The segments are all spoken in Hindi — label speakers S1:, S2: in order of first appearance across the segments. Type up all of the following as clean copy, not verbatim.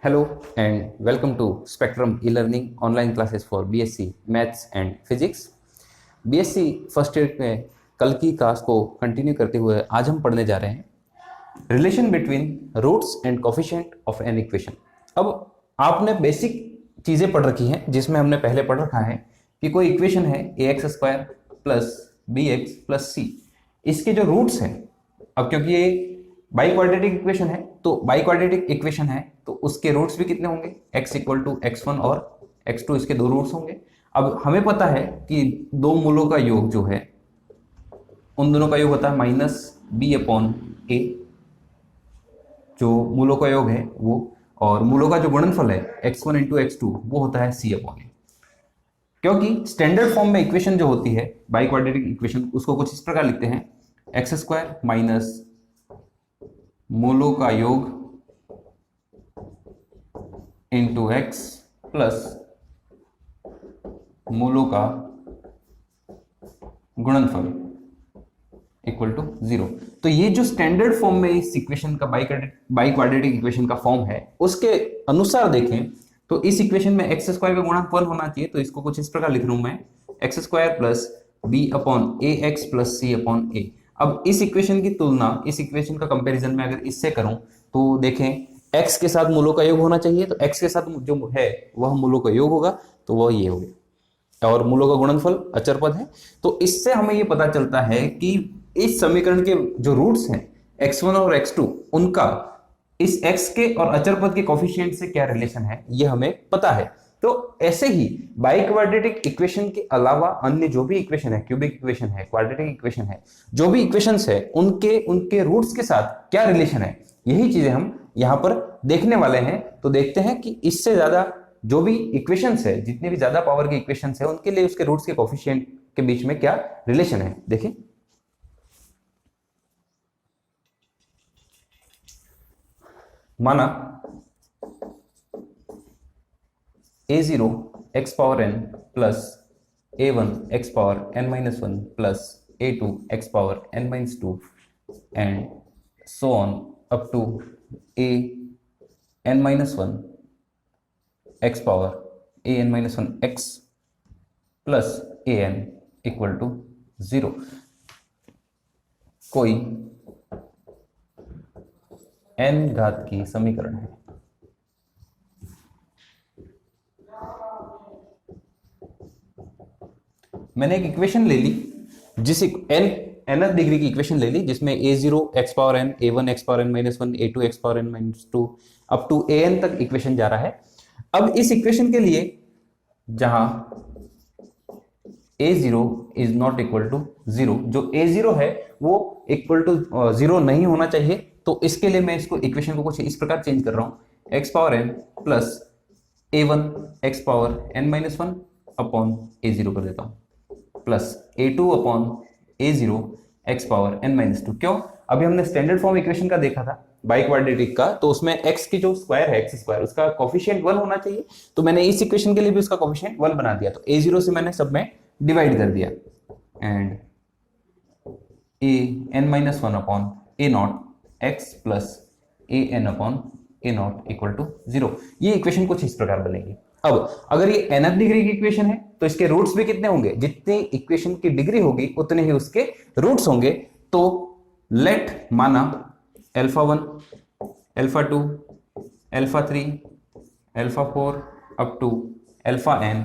S1: Hello and welcome to Spectrum e-learning online classes for BSc Maths and Physics। BSc first year में कल की क्लास को कंटिन्यू करते हुए आज हम पढ़ने जा रहे हैं relation between roots and coefficient of an equation. अब आपने बेसिक चीज़ें पढ़ रखी हैं जिसमें हमने पहले पढ़ रखा है कि कोई इक्वेशन है ax² plus bx plus c, इसके जो रूट्स हैं, अब क्योंकि ये बाई क्वाड्रेटिक इक्वेशन है तो बाई क्वाड्रेटिक इक्वेशन है तो उसके रूट्स भी कितने होंगे, x इक्वल टू x1 और x2, इसके दो रूट्स होंगे। अब हमें पता है कि दो मूलों का योग जो है उन दोनों का योग होता है माइनस बी अपॉन ए, जो मूलों का योग है वो, और मूलों का जो गुणनफल है x1 इंटू x2 वो होता है c अपॉन ए। क्योंकि स्टैंडर्ड फॉर्म में इक्वेशन जो होती है बाई क्वाड्रेटिक इक्वेशन उसको कुछ इस प्रकार लिखते हैं x² माइनस मूलों का योग इंटू x प्लस मूलों का गुणनफल इक्वल टू 0। तो ये जो स्टैंडर्ड फॉर्म में इस इक्वेशन का बाई क्वाड्रेटिक इक्वेशन का फॉर्म है उसके अनुसार देखें तो इस इक्वेशन में x² का गुणांक 1 होना चाहिए, तो इसको कुछ इस प्रकार लिख रहा हूं मैं x² प्लस बी अपॉन ए एक्स प्लस सी अपॉन ए। अब इस इक्वेशन की तुलना, इस इक्वेशन का कंपैरिजन में अगर इससे करूं तो देखें x के साथ मूलों का योग होना चाहिए, तो x के साथ जो है वह मूलों का योग होगा तो वह ये होगा, और मूलों का गुणनफल अचर पद है। तो इससे हमें ये पता चलता है कि इस समीकरण के जो रूट्स हैं x1 और x2 उनका इस x के और अचर पद के कोफिशिएंट से क्या रिलेशन है ये हमें पता है। तो ऐसे ही बाई क्वाड्रेटिक इक्वेशन के अलावा अन्य जो भी इक्वेशन है, क्यूबिक इक्वेशन है, क्वाड्रेटिक इक्वेशन है, जो भी इक्वेशंस है उनके रूट्स के साथ क्या रिलेशन है, यही चीजें हम यहाँ पर देखने वाले हैं। तो देखते हैं कि इससे ज्यादा जो भी इक्वेशंस है, जितने भी ज्यादा पावर के इक्वेशंस है उनके लिए उसके रूट्स के कोफिशिएंट के बीच में क्या रिलेशन है। देखें, माना a0 x power n plus a1 x power n-1 plus a2 x power n-2 and so on up to a n-1 x power a n-1 x plus an equal to 0। कोई n घात की समीकरण है। मैंने एक इक्वेशन ले ली जिस nth डिग्री की इक्वेशन ले ली जिसमें a0 x power n, a1 x power n-1, a2 x power n-2 up to an तक इक्वेशन जा रहा है। अब इस इक्वेशन के लिए जहां a0 is not equal to 0, जो a0 है वो इक्वल टू 0 नहीं होना चाहिए, तो इसके लिए मैं इसको इक्वेशन को कुछ इस प्रकार चेंज कर रहा हूं x power n plus a1 x power n-1 upon a0 कर देता हूं plus a2 upon a0 x power n-2। क्यों? अभी हमने स्टैंडर्ड फॉर्म इक्वेशन का देखा था बाई क्वाड्रेटिक का, तो उसमें x की जो स्क्वायर है x² उसका कोफिशिएंट 1 होना चाहिए, तो मैंने इस इक्वेशन के लिए भी उसका कोफिशिएंट 1 बना दिया, तो a0 से मैंने सब में डिवाइड कर दिया and a n-1 upon a0 x plus an upon a0 equal to 0। ये इक्वेशन कुछ इस प्रकार बनेगी। अब अगर ये nth डिग्री की इक्वेशन है तो इसके रूट्स भी कितने होंगे, जितनी इक्वेशन की डिग्री होगी उतने ही उसके रूट्स होंगे। तो लेट माना α1 α2 α3 α4 अप टू αn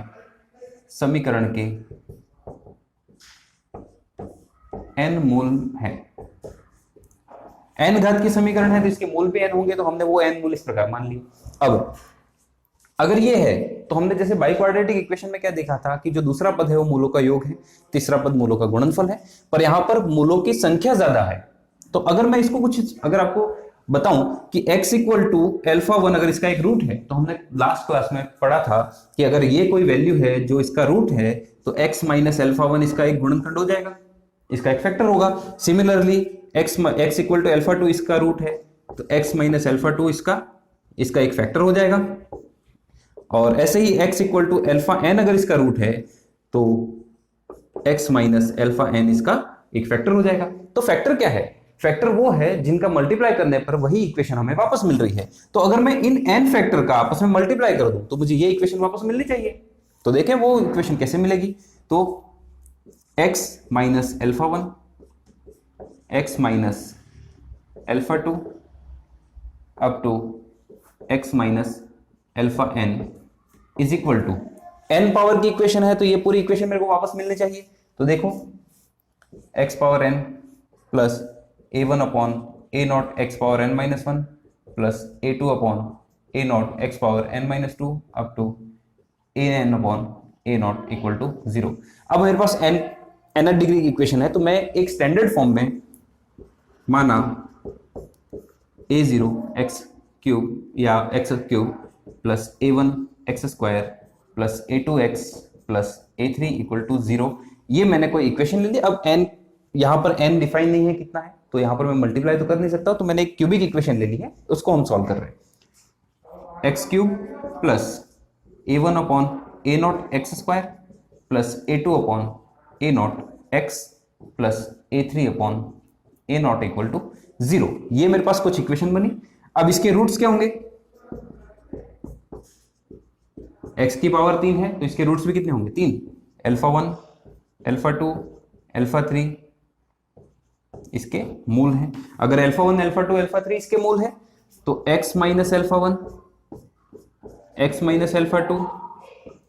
S1: समीकरण के n मूल हैं। n घात की समीकरण है तो इसके मूल भी n होंगे, तो हमने वो n मूल इस प्रकार मान लिए। अब अगर ये है तो हमने जैसे बाई क्वाड्रेटिक इक्वेशन में क्या देखा था कि जो दूसरा पद है वो मूलों का योग है, तीसरा पद मूलों का गुणनफल है, पर यहां पर मूलों की संख्या ज्यादा है। तो अगर मैं इसको अगर आपको बताऊं कि x इक्वल टू α1 अगर इसका एक रूट है, तो हमने लास्ट क्लास में पढ़ा था कि अगर ये कोई वैल्यू है जो इसका रूट है तो x माइनस α1 इसका एक गुणनखंड हो जाएगा, इसका एक फैक्टर होगा। सिमिलरली x इक्वल टू α2 इसका रूट है तो x माइनस α2 इसका एक फैक्टर हो जाएगा, और ऐसे ही x इक्वल टू αn अगर इसका रूट है तो x माइनस αn इसका एक फैक्टर हो जाएगा। तो फैक्टर क्या है? फैक्टर वो है जिनका मल्टीप्लाई करने पर वही इक्वेशन हमें वापस मिल रही है। तो अगर मैं इन n फैक्टर का आपस में मल्टीप्लाई कर दूं तो मुझे ये इक्वेशन वापस मिलनी चाहिए। तो देखें वो इक्वेशन कैसे मिलेगी। तो x minus alpha 1 x minus alpha 2 up to x minus alpha n is equal to n power की इक्वेशन है, तो ये पूरी इक्वेशन मेरे को वापस मिलनी चाहिए। तो देखो x power n plus a1 upon a naught x power n minus 1 plus a2 upon a naught x power n minus 2 up to an upon a naught equal to 0। अब मेरे पास nth डिग्री की इक्वेशन है, तो मैं एक स्टैंडर्ड फॉर्म में माना a0 x क्यूब या x cube plus a1 x square plus a2x plus a3 equal to 0, ये मैंने कोई इक्वेशन ले ली। अब n यहाँ पर n डिफाइन नहीं है कितना है, तो यहाँ पर मैं मल्टीप्लाई तो कर नहीं सकता, तो मैंने एक क्यूबिक इक्वेशन ले ली है, उसको हम सॉल्व कर रहे हैं। x cube plus a1 upon a naught x square plus a2 upon a naught x plus a3 upon a naught equal to 0, ये मेरे पास कुछ इक्वेशन बनी। अब इसके रूट्स क्या होंगे, x की पावर 3 है तो इसके रूट्स भी कितने होंगे 3, अल्फा 1 अल्फा 2 अल्फा 3 इसके मूल हैं। अगर अल्फा 1 अल्फा 2 अल्फा 3 इसके मूल है तो x minus alpha 1 x minus alpha 2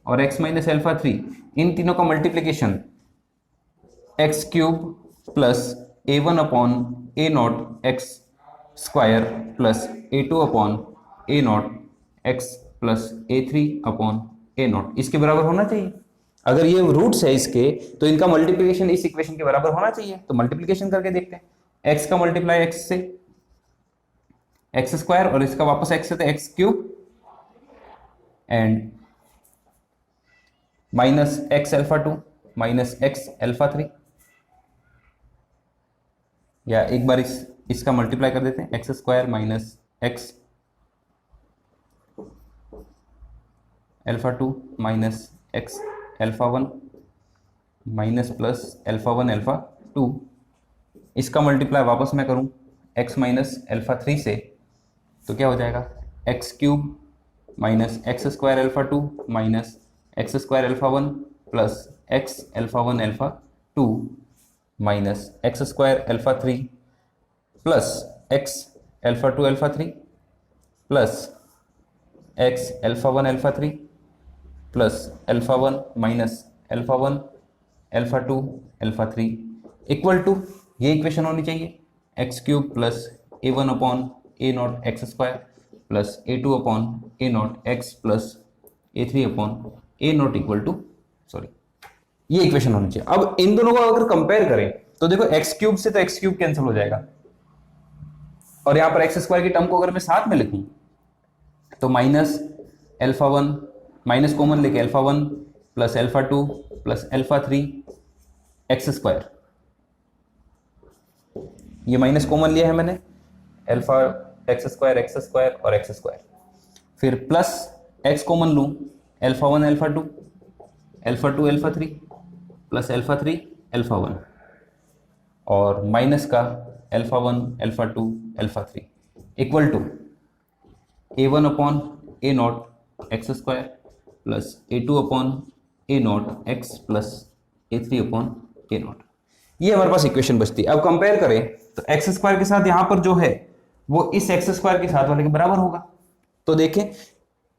S1: और x माइनस अल्फा 3 इन तीनों का multiplication x cube plus a1 upon a naught x square plus a2 upon a naught x plus a3 upon a not इसके बराबर होना चाहिए। अगर ये रूट्स है इसके तो इनका मल्टीप्लिकेशन इस इक्वेशन के बराबर होना चाहिए। तो मल्टीप्लिकेशन करके देखते हैं, x का मल्टीप्लाई x से x स्क्वायर और इसका वापस x से तो x cube and minus x alpha 2 minus x alpha 3, या एक बार इसका मल्टीप्लाई कर देते हैं, x square minus x alpha 2 minus x alpha 1 minus plus alpha 1 alpha 2, इसका मल्टीप्लाई वापस मैं करूं x माइनस अल्फा 3 से तो क्या हो जाएगा x cube minus x square alpha 2 minus x square alpha 1 plus x alpha 1 alpha 2 minus x square alpha 3 plus x alpha 2 alpha 3 plus x alpha 1 alpha 3 plus alpha 1 minus alpha 1 alpha 2 alpha 3 equal to, ये इक्वेशन होनी चाहिए x cube plus a1 upon a naught x square plus a2 upon a naught x plus a3 upon a naught equal to ये इक्वेशन होनी चाहिए। अब इन दोनों को अगर कंपेयर करें तो देखो x क्यूब से तो x क्यूब कैंसिल हो जाएगा और यहां पर एक्स स्क्वायर की टर्म को अगर मैं साथ में लिखूं तो माइनस अल्फा 1 माइनस कॉमन लेके alpha 1 plus alpha 2 plus alpha 3 x square, ये माइनस कॉमन लिया है मैंने, अल्फा एक्स स्क्वायर और एक्स स्क्वायर, फिर प्लस एक्स कॉमन लूं, alpha 1 alpha 2 alpha 3 plus alpha 3 alpha 1 और माइनस का alpha 1 alpha 2 alpha 3 equal to a1 upon a naught x square plus a2 upon a naught x plus a3 upon a naught, ये हमारे पास इक्वेशन बचती है। अब कंपेयर करें तो एक्स स्क्वायर के साथ यहाँ पर जो है वो इस एक्स स्क्वायर के साथ वाले के बराबर होगा। तो देखें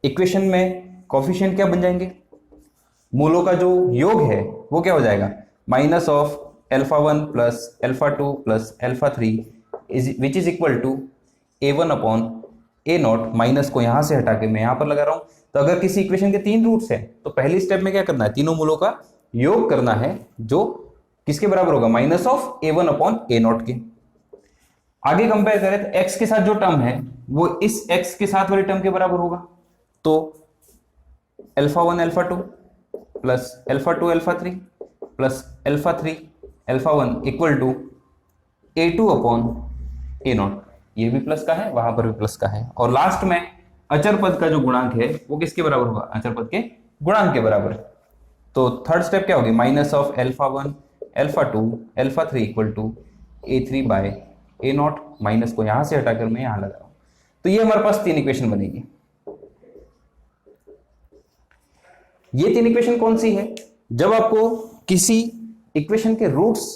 S1: इक्वेशन में कोफिशिएंट क्या बन जाएंगे, मूलों का जो योग है वो क्या हो जाएगा minus of alpha 1 plus alpha 2 plus alpha 3 which is equal to a1 upon a naught, minus को यहां से हटा के मैं यहां पर लगा रहा हूं। तो अगर किसी इक्वेशन के 3 रूट्स हैं तो पहली स्टेप में क्या करना है, तीनों मूलों का योग करना है जो किसके बराबर होगा minus of a1 upon a not के। आगे कंपेयर करें तो x के साथ जो टर्म है वो इस x के साथ वाली टर्म के बराबर होगा। तो alpha 1 alpha 2 plus alpha 2 alpha 3 plus alpha 3 alpha 1 equal to a2 upon a naught, ये भी प्लस का है वहां पर भी प्लस का है। और लास्ट में अचर पद का जो गुणांक है वो किसके बराबर होगा, अचर पद के गुणांक के बराबर। तो थर्ड स्टेप क्या होगी minus of alpha 1 alpha 2 alpha 3 equal to a3 by a naught, minus को यहां से हटाकर मैं यहां लगा रहा हूं। तो ये हमारे पास 3 इक्वेशन बनेगी। ये 3 इक्वेशन कौन सी है? जब आपको किसी इक्वेशन के रूट्स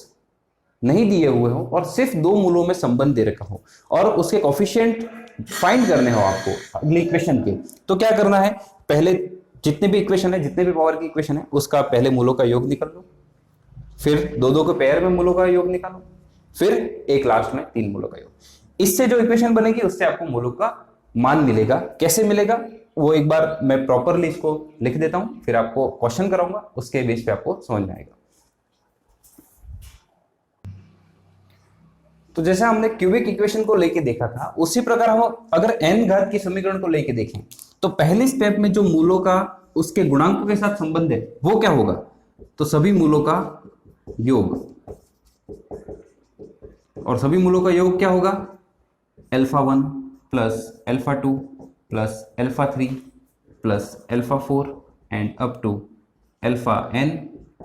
S1: नहीं दिए हुए हो और सिर्फ 2 मूलों में संबंध दे रखा हो और उसके कोफिशिएंट फाइंड करने हो आपको अगली इक्वेशन के, तो क्या करना है? पहले जितने भी इक्वेशन है, जितने भी पावर की इक्वेशन है, उसका पहले मूलों का योग निकाल लो, फिर 2-2 के पेयर में मूलों का योग निकालो, फिर एक लास्ट में 3 मूलों का योग। इससे जो इक्वेशन बनेगी उससे आपको मूलों का मान मिलेगा। कैसे मिलेगा वो एक बार मैं प्रॉपरली इसको लिख देता हूं, फिर आपको क्वेश्चन कराऊंगा, उसके बेस पे आपको समझ में आएगा। तो जैसे हमने क्यूबिक इक्वेशन को लेके देखा था, उसी प्रकार हम अगर n घात की समीकरण को लेके देखें तो पहले स्टेप में जो मूलों का उसके गुणांकों के साथ संबंध है वो क्या होगा? तो सभी मूलों का योग, और सभी मूलों का योग क्या होगा? Alpha 1 plus alpha 2 plus alpha 3 plus alpha 4 and up to alpha n।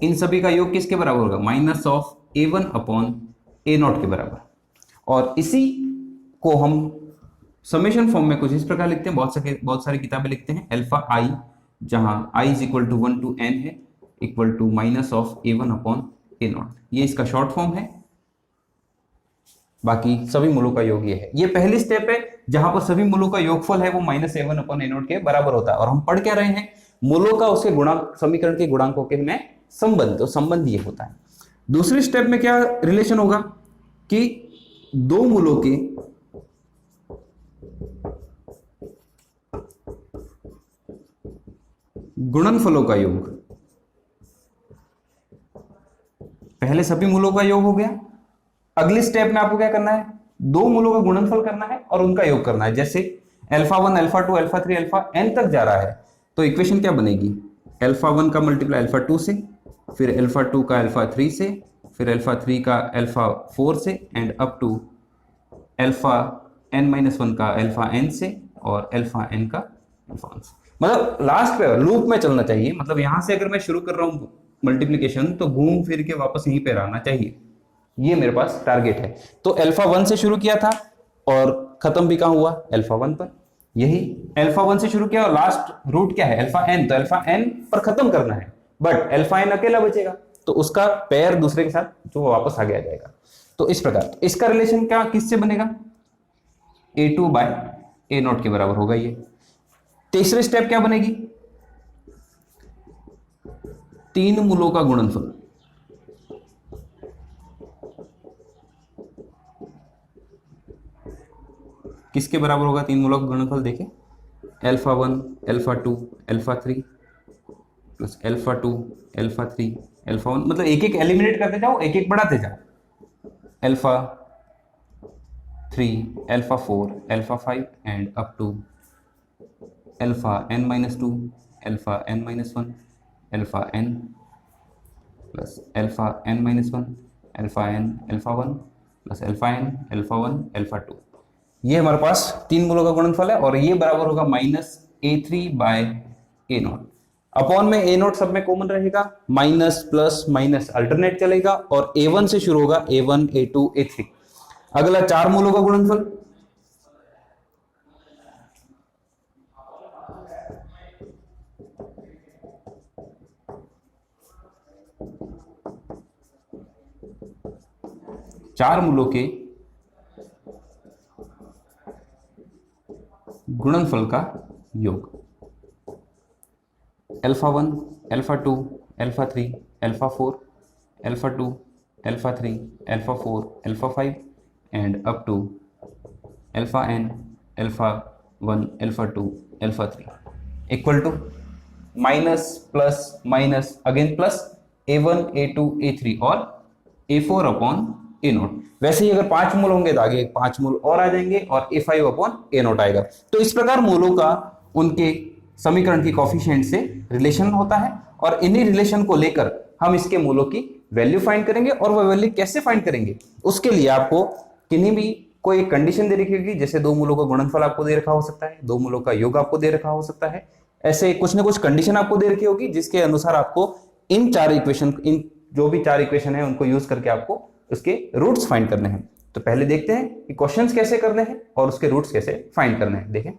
S1: इन सभी का योग किसके बराबर होगा? Minus of a1 upon a0 के बराबर। और इसी को हम समेशन फॉर्म में कुछ इस प्रकार लिखते हैं, बहुत सारी किताबें लिखते हैं अल्फा i, जहां i is equal to 1 to n है, equal to minus of a1 upon a0। ये इसका शॉर्ट फॉर्म है। बाकी सभी मूलों का योग ये है। ये पहली स्टेप है जहां पर सभी मूलों का योगफल है वो माइनस a1 अपॉन a0 के बराबर होता है। और हम पढ़ क्या रहे हैं? मूलों का उसके गुणांक, समीकरण के गुणांकों के में संबंध, तो संबंध ये होता है। दूसरी स्टेप में क्या रिलेशन होगा कि 2 मूलों के गुणनफलों का योग। पहले सभी मूलों का योग हो गया, अगली स्टेप में आपको क्या करना है? 2 मूलों का गुणनफल करना है और उनका योग करना है। जैसे alpha 1 alpha 2 alpha 3 alpha n तक जा रहा है, तो इक्वेशन क्या बनेगी? अल्फा 1 का मल्टीप्लाई अल्फा 2 से, फिर अल्फा 2 का अल्फा 3 से, फिर अल्फा 3 का अल्फा 4 से and up to alpha n-1 का अल्फा n से और अल्फा n का अल्फा 1 से। मतलब लास्ट पे लूप में चलना चाहिए। मतलब यहां से अगर मैं शुरू कर रहा हूं मल्टीप्लिकेशन तो घूम फिर के वापस यहीं पे रहना चाहिए। ये मेरे पास टारगेट है। तो अल्फा 1 से शुरू किया था और खत्म भी कहां हुआ? अल्फा 1 पर। यही अल्फा 1 से शुरू किया और लास्ट रूट क्या है? Alpha n। तो अल्फा n पर खत्म करना है, बट अल्फा n अकेला बचेगा तो उसका पेयर दूसरे के साथ जो वापस आगे आ जाएगा। तो इस प्रकार इसका रिलेशन क्या किससे बनेगा? a2 बाय a0 के बराबर होगा ये। तीसरी स्टेप क्या बनेगी? 3 मूलों का गुणनफल। किसके बराबर होगा 3 मूलों का गुणनफल? देखें, alpha 1 alpha 2 alpha 3 plus alpha 2 alpha 3 alpha 1। मतलब एक एक एलिमिनेट करते जाओ, एक एक बढ़ाते जाओ। Alpha 3 alpha 4 alpha 5 and up to alpha n-2 alpha n-1 alpha n plus alpha n-1 alpha n alpha 1 plus alpha n alpha 1 alpha 2। ये हमारे पास 3 मूलों का गुणनफल है और ये बराबर होगा minus a3 bye a0। Upon में a0 सब में कॉमन रहेगा, माइनस प्लस माइनस अल्टरनेट चलेगा और a1 से शुरू होगा, a1 a2 a3। अगला 4 मूलों का गुणनफल। चार मूलों के गुणनफल का योग। Alpha 1 alpha 2 alpha 3 alpha 4 alpha 2 alpha 3 alpha 4 alpha 5 and up to alpha n alpha 1 alpha 2 alpha 3 equal to minus plus minus again plus a1 a2 a3 और a4 अपॉन a0। वैसे ही अगर 5 मूल होंगे तो आगे 5 मूल और आ जाएंगे और a5 अपॉन a0 आएगा। तो इस प्रकार मूलों का उनके समीकरण की कोफिशिएंट से रिलेशन होता है और इन्हीं रिलेशन को लेकर हम इसके मूलों की वैल्यू फाइंड करेंगे। और वह वैल्यू कैसे फाइंड करेंगे उसके लिए आपको किन्हीं भी कोई कंडीशन दे रखी होगी। जैसे 2 मूलों का गुणनफल आपको दे रखा हो सकता है, 2 मूलों का योग आपको दे रखा हो सकता है। ऐसे कुछ ना कुछ कंडीशन आपको दे रखी होगी जिसके अनुसार आपको इन 4 इक्वेशन, इन जो भी 4 इक्वेशन है उनको यूज करके आपको उसके रूट्स फाइंड करने हैं। तो पहले देखते हैं कि क्वेश्चंस कैसे करने हैं और उसके रूट्स कैसे फाइंड करने हैं। देखें,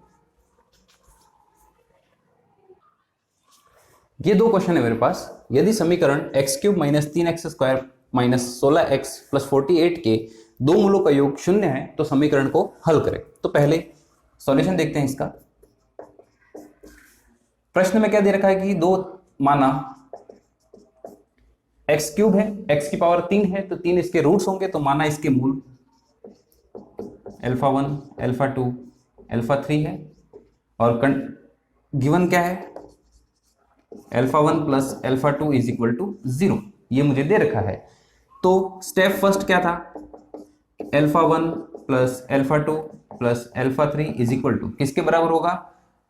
S1: ये दो क्वेश्चन है मेरे पास। यदि समीकरण x³ minus 3x² minus 16x plus 48 के दो मूलों का योग शून्य है तो समीकरण को हल करें। तो पहले सॉल्यूशन देखते हैं इसका। प्रश्न में क्या दे रखा है कि दो माना x³ है, x की पावर 3 है तो 3 इसके रूट्स होंगे, तो माना इसके मूल α1 α2 α3 है और गिवन क्या है α1 प्लस α2 इज इक्वल टू 0, ये मुझे दे रखा है। तो स्टेप फर्स्ट क्या था, α1 plus α2 plus α3 is equal to किसके बराबर होगा,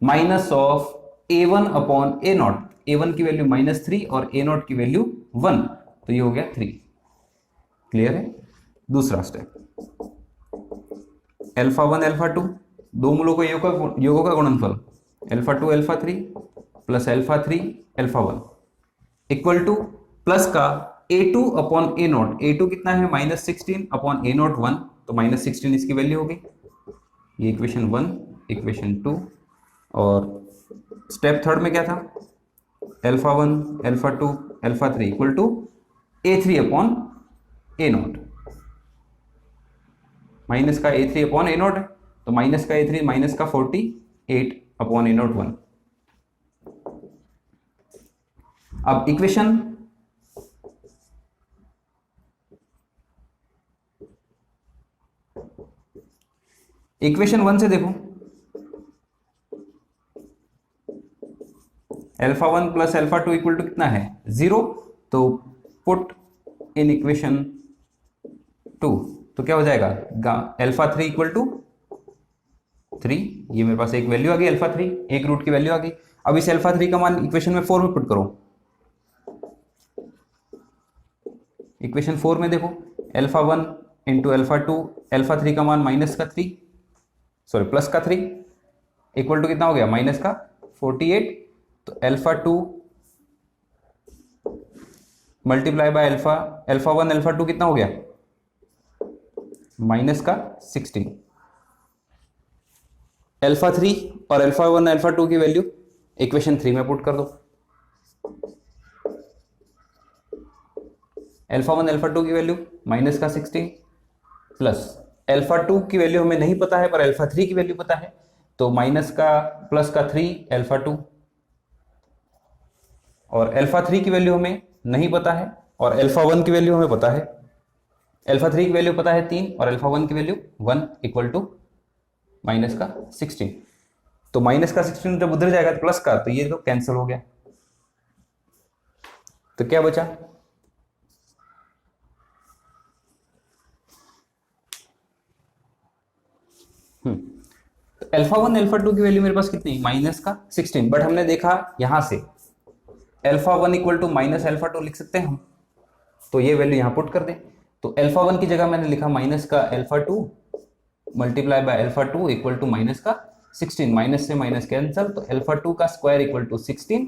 S1: minus of a1 upon a0। a1 की वैल्यू -3 और a0 की वैल्यू 1, तो ये हो गया 3। क्लियर है। दूसरा स्टेप, α1 α2 दो मूलों का योगों का गुणनफल α2 α3 प्लस α3 α1 इक्वल टू प्लस का a2 अपॉन a0। a2 कितना है -16 अपॉन a0 1, तो -16 इसकी वैल्यू होगी। ये इक्वेशन 1, इक्वेशन 2। और स्टेप थर्ड में क्या था, α1 α2 α3 equal to a3 upon a0। Minus का a3 अपॉन a0 है, तो माइनस का a3 माइनस का 48 अपॉन a0 1। अब इक्वेशन इक्वेशन 1 से देखो, α1 प्लस α2 इक्वल टू कितना है 0, तो पुट इन इक्वेशन 2 तो क्या हो जाएगा α3 इक्वल टू 3। ये मेरे पास एक वैल्यू आ गई α3, एक रूट की वैल्यू आ गई। अब इस α3 का मान इक्वेशन में 4 में पुट करो। इक्वेशन 4 में देखो, α1 इंटू α2 α3 का मान माइनस का 3 सॉरी प्लस का 3 इक्वल टू कितना हो गया माइनस का 48। तो α2 मल्टीप्लाई बाय α1 α2 कितना हो गया माइनस का 16। α3 और α1 α2 की वैल्यू इक्वेशन 3 में पुट कर दो। α1 α2 की वैल्यू माइनस का 16 प्लस α2 की वैल्यू हमें नहीं पता है पर α3 की वैल्यू पता है, तो माइनस का प्लस का 3 α2 और α3 की वैल्यू हमें नहीं पता है और α1 की वैल्यू हमें पता है। α3 की वैल्यू पता है 3 और α1 की वैल्यू 1 इक्वल टू माइनस का 16। तो माइनस का 16 जब उधर जाएगा तो प्लस का, तो ये तो कैंसिल हो गया। तो क्या बचा, तो α1 α2 की वैल्यू मेरे पास कितनी माइनस का 16, बट हमने देखा यहां से α1 इक्वल टू माइनस α2 लिख सकते हैं हम, तो ये वैल्यू यहां पुट कर दें। तो α1 की जगह मैंने लिखा माइनस का α2 multiply by α2 equal to minus का 16, माइनस से माइनस कैंसिल, तो α2 का square equal to 16,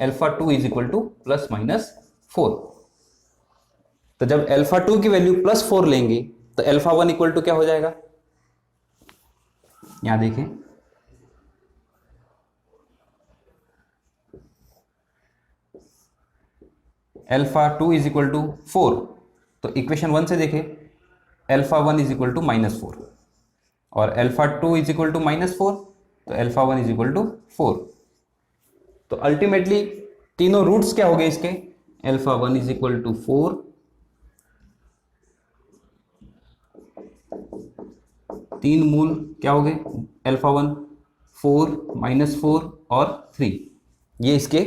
S1: α2 is equal to plus minus 4। तो जब α2 की वैल्यू प्लस 4 लेंगे तो α1 इक्वल टू क्या हो जाएगा, यहां देखें α2 इज इक्वल टू 4, तो इक्वेशन 1 से देखें α1 इज इक्वल टू -4 और α2 इज इक्वल टू -4, तो α1 इज इक्वल टू 4। तो अल्टीमेटली तीनों रूट्स क्या हो गए इसके, α1 इज इक्वल टू 4, तीन मूल क्या हो गए α1 4 -4 और 3, ये इसके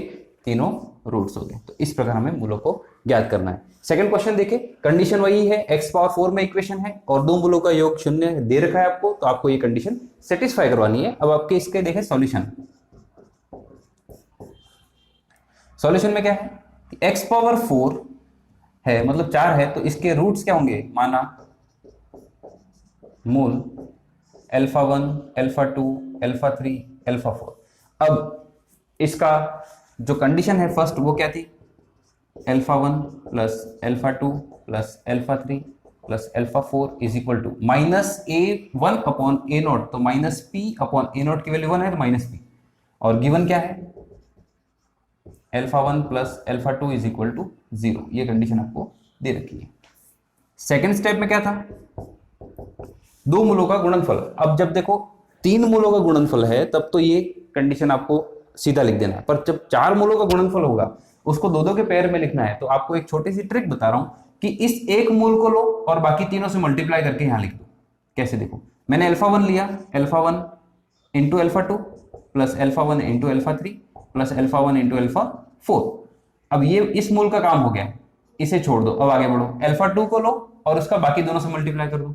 S1: तीनों रूट्स हो गए। तो इस प्रकार हमें मूलों को ज्ञात करना है। सेकंड क्वेश्चन देखें, कंडीशन वही है, x पावर 4 में इक्वेशन है और दो मूलों का योग 0 दे रखा है आपको, तो आपको ये कंडीशन सेटिस्फाई करवानी है। अब आपके इसके देखें सॉल्यूशन। सॉल्यूशन में क्या है, x पावर 4 है मतलब 4 है, तो इसके रूट्स क्या होंगे, माना मूल α1 α2 α3 α4। अब इसका जो कंडीशन है फर्स्ट वो क्या थी, α1 plus α2 plus α3 plus alpha 4 is equal to minus A1 upon A0, तो माइनस P अपॉन A0 की वैल्यू 1 है तो माइनस P, और गिवन क्या है alpha 1 plus alpha 2 is equal to 0। ये कंडीशन आपको दे रखी है। सेकेंड स्टेप में क्या था, दो मूलों का गुणनफल। अब जब देखो 3 मूलों का गुणनफल है तब तो ये कंडीशन आपको सीधा लिख देना है, पर जब 4 मूलों का गुणनफल होगा उसको दो दो के पेयर में लिखना है। तो आपको एक छोटी सी ट्रिक बता रहा हूं कि इस एक मूल को लो और बाकी तीनों से मल्टीप्लाई करके यहां लिख दो। कैसे, देखो मैंने अल्फा 1 लिया, alpha 1 into alpha 2 plus alpha 1 into alpha 3 plus alpha 1 into alpha 4। अब ये इस मूल का काम हो गया, इसे छोड़ दो। अब आगे बढ़ो, अल्फा 2 को लो और उसका बाकी दोनों से मल्टीप्लाई कर दो,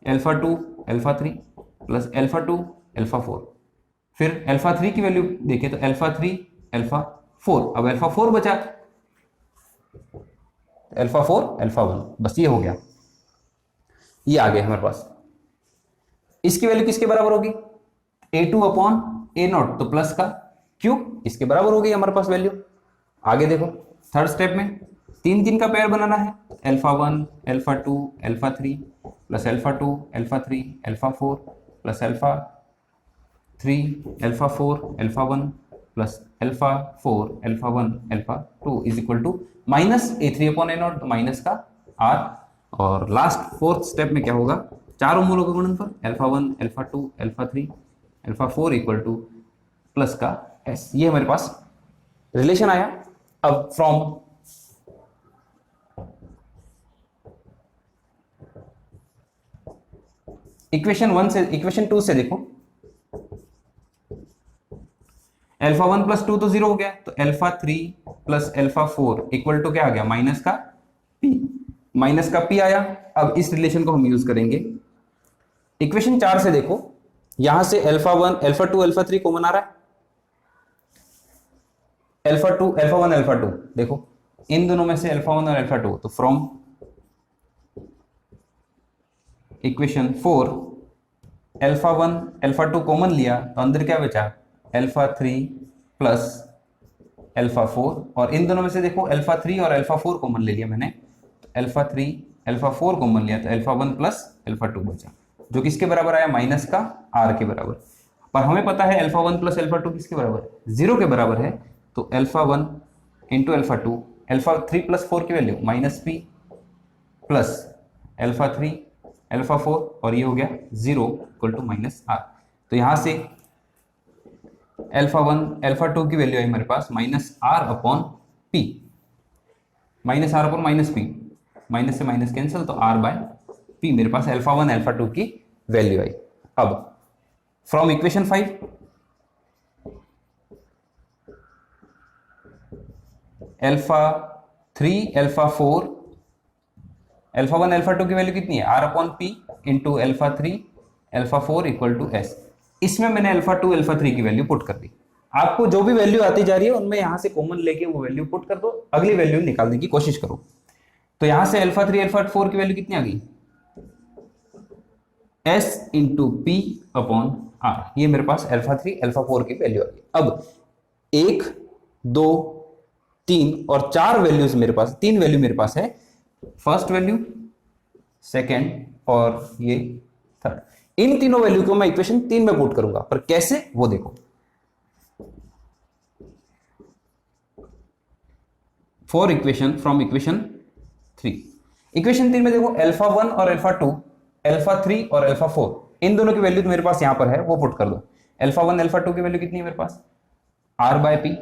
S1: alpha 2 alpha 3 plus alpha 2 alpha 4। फिर अल्फा 3 की वैल्यू देखें तो अल्फा 3 अल्फा 4, अब अल्फा 4 बचा, अल्फा 4 अल्फा 1, बस ये हो गया, ये आ गया हमारे पास। इसकी वैल्यू किसके बराबर होगी, A2 अपॉन A0, तो प्लस का क्यूब, इसके बराबर हो गई हमारे पास वैल्यू। आगे देखो थर्ड स्टेप में 3 3 का पेयर बनाना है, alpha 1 alpha 2 alpha 3 plus alpha 2 alpha 3 alpha 4 plus alpha 3 alpha 4 alpha 1 plus alpha 4 alpha 1 alpha 2 is equal to minus A3 upon A0, तो माइनस का R। और लास्ट फोर्थ स्टेप में क्या होगा, चारों मूलों का गुणनफल alpha 1 alpha 2 alpha 3 alpha 4 equal to plus का S। ये हमारे पास रिलेशन आया। अब फ्रॉम इक्वेशन 1 से इक्वेशन 2 से देखो, अल्फा 1 प्लस 2 तो 0 हो गया, तो alpha 3 plus alpha 4 equal to क्या आ गया, माइनस का P, माइनस का P आया। अब इस रिलेशन को हम यूज करेंगे। इक्वेशन 4 से देखो, यहां से अल्फा 1 अल्फा 2 अल्फा 3 कॉमन आ रहा है, अल्फा 2 अल्फा 1 अल्फा 2, देखो इन दोनों में से अल्फा 1 और अल्फा 2, तो from equation 4 alpha 1 alpha 2 common लिया तो अंदर क्या बचा, अल्फा 3 प्लस अल्फा 4, और इन दोनों में से देखो अल्फा 3 और अल्फा 4 कॉमन ले लिया मैंने, तो अल्फा 3 अल्फा 4 कॉमन लिया तो अल्फा 1 प्लस अल्फा 2 बचा, जो किसके बराबर आया, माइनस का R के बराबर। पर हमें पता है अल्फा 1 प्लस अल्फा 2 किसके बराबर है, 0 के बराबर है, तो alpha 1 into alpha 2, alpha 3 plus 4 की value minus P plus alpha 3 alpha 4, और ये हो गया 0 इक्वल टू माइनस R। तो यहां से अल्फा 1 अल्फा 2 की वैल्यू आई हमारे पास minus R upon P, minus R upon minus P, minus से माइनस कैंसिल, तो R बाय P मेरे पास अल्फा 1 अल्फा 2 की वैल्यू आई। अब from equation 5 alpha 3 alpha 4 alpha 1 alpha 2 की वैल्यू कितनी है, R upon P into alpha 3 alpha 4 equal to S। इसमें मैंने अल्फा 2 अल्फा 3 की वैल्यू पुट कर दी। आपको जो भी वैल्यू आती जा रही है उनमें यहां से कॉमन लेके वो वैल्यू पुट कर दो, अगली वैल्यू निकालने की कोशिश करो। तो यहां से अल्फा 3 अल्फा 4 की वैल्यू कितनी आ गई, S into P upon R। ये मेरे पास अल्फा 3 अल्फा 4 की वैल्यू आ गई। अब 1 2 3 और 4 वैल्यूज मेरे पास, 3 वैल्यू मेरे पास है, फर्स्ट वैल्यू सेकेंड और ये थर्ड। इन तीनों वैल्यू को मैं इक्वेशन 3 में पुट करूंगा, पर कैसे वो देखो। For equation from equation 3, equation 3 में देखो अल्फा 1 और अल्फा 2 अल्फा 3 और अल्फा 4, इन दोनों की वैल्यू तो मेरे पास यहां पर है, वो पुट कर दो। अल्फा 1 अल्फा 2 की वैल्यू कितनी है मेरे पास, R बाय P,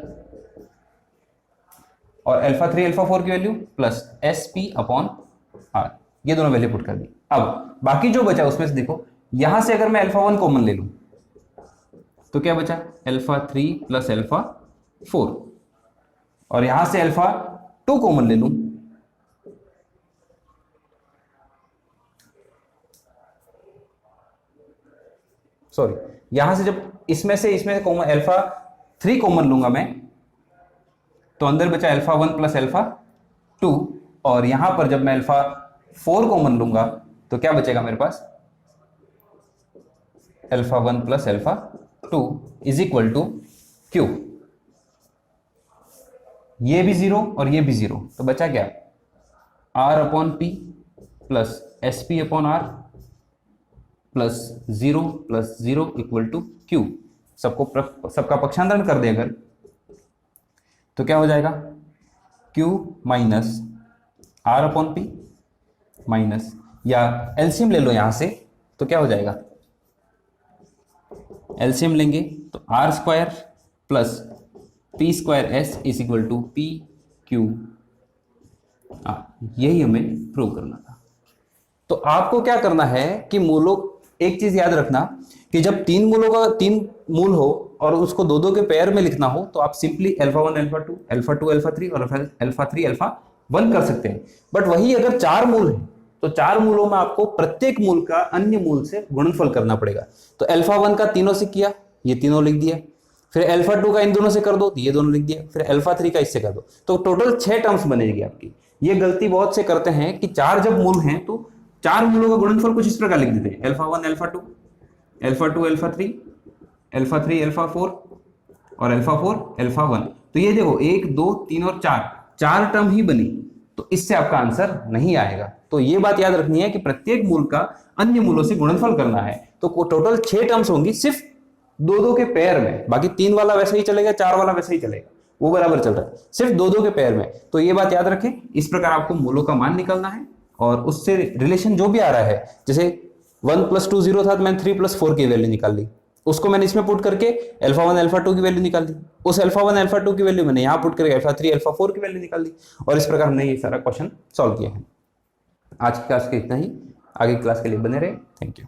S1: और अल्फा 3 अल्फा 4 की value plus SP upon R, ये दोनों वैल्यू पुट कर दी। अब बाकी जो बचा उसमें से देखो, यहां से अगर मैं अल्फा 1 कॉमन ले लूं तो क्या बचा, अल्फा 3 प्लस अल्फा 4, और यहां से अल्फा 2 कॉमन ले लूं सॉरी, यहां से जब इसमें कॉमन अल्फा 3 कॉमन लूंगा मैं, तो अंदर बचा अल्फा 1 प्लस अल्फा 2, और यहां पर जब मैं अल्फा 4 कॉमन लूंगा तो क्या बचेगा मेरे पास, alpha 1 plus alpha 2 is equal to Q, ये भी 0 और ये भी 0, तो बचा क्या, R upon P plus S P upon R plus 0 equal to Q. सबका पक्षांतरण कर दे अगर तो क्या हो जाएगा, Q minus R upon P minus, या एलसीएम ले लो यहां से तो क्या हो जाएगा, एलसीएम लेंगे तो R square plus P square S is equal to P Q. यही हमें प्रूव करना था। तो आपको क्या करना है कि मूलों, एक चीज याद रखना कि जब तीन मूल हो और उसको दो दो के पेयर में लिखना हो तो आप simply alpha 1 alpha 2 alpha 2 alpha 3 और अल्फा 3 अल्फा 1 कर सकते हैं। बट वही अगर चार मूल है तो चार मूलों में आपको प्रत्येक मूल का अन्य मूल से गुणनफल करना पड़ेगा। तो अल्फा 1 का तीनों से किया, ये तीनों लिख दिया, फिर अल्फा 2 का इन दोनों से कर दो, ये दोनों लिख दिया, फिर अल्फा 3 का इससे कर दो, तो टोटल 6 टर्म्स बनेगी आपकी। ये गलती बहुत से करते हैं कि चार जब मूल हैं तो चार मूलों का गुणनफल कुछ इस प्रकार लिख देते हैं, alpha 1 alpha 2 alpha 2 alpha 3 alpha 3 alpha 4 और अल्फा 4 अल्फा 1। तो ये देखो 1 2 3 और 4 टर्म ही बनी, तो इससे आपका आंसर नहीं आएगा। तो ये बात याद रखनी है कि प्रत्येक मूल का अन्य मूलों से गुणनफल करना है। तो टोटल 6 टर्म्स होंगी सिर्फ दो दो के पेयर में, बाकी 3 वाला वैसे ही चलेगा, 4 वाला वैसे ही चलेगा, वो बराबर चल रहा है, सिर्फ दो दो के पेयर में। तो ये बात याद रखें। इस प्रकार आपको मूलों का मान निकालना है और उससे रिलेशन जो भी आ रहा है, जैसे 1 + 2 0 था तो मैंने 3 + 4 की वैल्यू निकाल ली, उसको मैंने इसमें पुट करके अल्फा 1 अल्फा 2 की वैल्यू निकाल दी, उस अल्फा 1 अल्फा 2 की वैल्यू मैंने यहाँ पुट करके अल्फा 3 अल्फा 4 की वैल्यू निकाल दी, और इस प्रकार हमने ये सारा क्वेश्चन सॉल्व किया है। आज की क्लास के इतना ही, आगे क्लास के लिए बने रहे। Thank you.